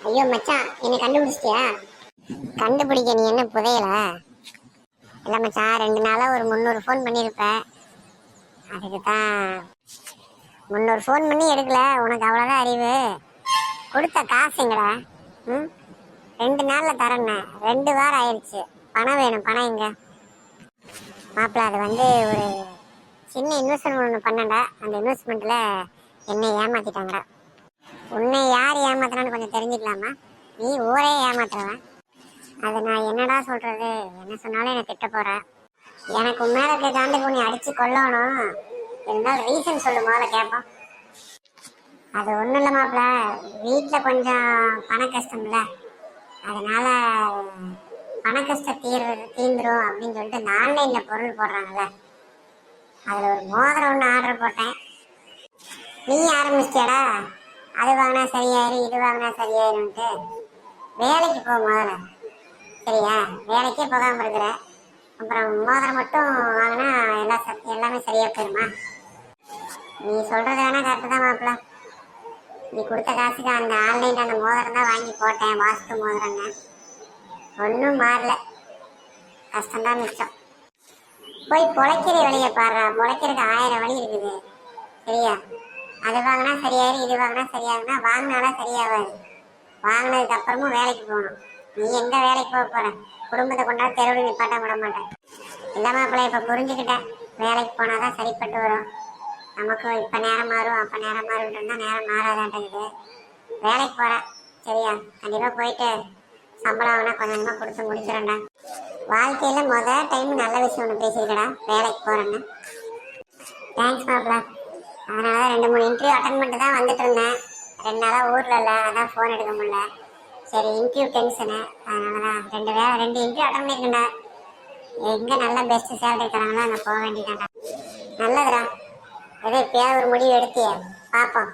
ஐயோ மச்சான், என்னை கண்டுபிடிச்சிட்டியா? கண்டுபிடிக்க நீ என்ன புதையலா? இல்லை மச்சான், 2 நாளா ஒரு 300 ஃபோன் பண்ணியிருப்ப. அதுக்கு தான் 300 ஃபோன் பண்ணி எடுக்கல. உனக்கு அவ்வளோதான் அறிவு. கொடுத்த காசுங்கடா. ம் 2 நாளில் தரேண்ணே. 2 வாரம் ஆயிடுச்சு. பணம் வேணும். பணம் எங்க மாப்பிள்ள? அது ஒரு சின்ன இன்வெஸ்ட்மெண்ட் ஒன்று பண்ணண்டா. அந்த இன்வெஸ்ட்மெண்ட்டில் என்னை ஏமாற்றிட்டாங்கடா. உன்னை யார் ஏமாத்துறான்னு கொஞ்சம் தெரிஞ்சுக்கலாமா? நீ ஊரே ஏமாத்துறவன். அது நான் என்னடா சொல்கிறது? என்ன சொன்னாலும் என்னை திட்ட போகிற. எனக்கு உன் மேலே கேட்டாண்டு உன்னை அடித்து கொல்லணும். இருந்தாலும் ரீசன் சொல்லு, முதல்ல கேட்போம். அது ஒன்றும் இல்லை மாப்பிள்ள, வீட்டில் கொஞ்சம் பண கஷ்டம் இல்லை. அதனால் பண கஷ்டம் தீந்துரும் அப்படின்னு சொல்லிட்டு இந்த ஆன்லைனில் பொருள் போடுறாங்கல்ல, அதில் ஒரு மோதிரம் ஒன்று ஆர்டர் போட்டேன். நீ ஆரம்பிச்சிட்டியாடா? அது வாங்கினா சரியாயிரும், இது வாங்கினா சரியாயிரும்ட்டு. வேலைக்கு போ முதல்ல, சரியா? வேலைக்கே போகாமல் இருக்கிற. அப்புறம் மோதிரம் மட்டும் வாங்கினா எல்லாமே சரியாக போயிருமா? நீ சொல்கிறது வேணால் கரெக்டு தான் மாப்பிள்ள. நீ கொடுத்த காசுக்கு அந்த ஆன்லைனில் அந்த மோதிரம் தான் வாங்கி போட்டேன், வாஸ்து மோதிரங்க. ஒன்றும் மாறல, கஷ்டம்தான் மிச்சம். போய் பொழைக்கிற வழியை பாடுறா. பொழைக்கிறதுக்கு 1000 வழி இருக்குது, சரியா? அது வாங்கினா சரியாயிரும், இது வாங்கினா சரியாகுனா வாங்கினாலும் சரியாகாது. வாங்கினதுக்கு அப்புறமும் வேலைக்கு போகணும். நீ எங்க வேலைக்கு போக போற? குடும்பத்தை கொண்டாட தெருவில் நிப்பாட்ட விட மாட்டேன். இல்லை மாப்பிள்ளை, இப்போ புரிஞ்சுக்கிட்டேன். வேலைக்கு போனாதான் சரிப்பட்டு வரும். நமக்கு இப்போ நேரம் மாறும், அப்போ நேரம் மாறும்னா நேரம் மாறாதாட்டங்குது. வேலைக்கு போகிறேன், சரியா? கண்டிப்பாக போயிட்டு சம்பளம் வாங்கினா கொஞ்சம் கொஞ்சமாக கொடுத்து முடிச்சிடறேன்டா. வாழ்க்கையில் டைம் நல்ல விஷயம் ஒன்று பேசியிருக்கடா, வேலைக்கு போகிறேன்னு. தேங்க்ஸ் மாப்பிள்ள. அதனால தான் 2-3 இன்டர்வியூ அட்டன் பண்ணிட்டு தான் வந்துட்டு இருந்தேன். 2 நாளாக ஊரில் இல்லை, அதான் ஃபோன் எடுக்க முடியல. சரி, இன்டர்வியூ டென்ஷனு, அதனால தான் 2 இன்டர்வியூ அட்டன் பண்ணியிருக்கேன்டா. எங்கே நல்ல பெஸ்ட்டு சேலரி தராங்களோ அங்கே போக வேண்டியதாண்டா. நல்லதுடா. எதோ இப்போயாவது ஒரு முடிவு எடுத்தியே, பார்ப்போம்.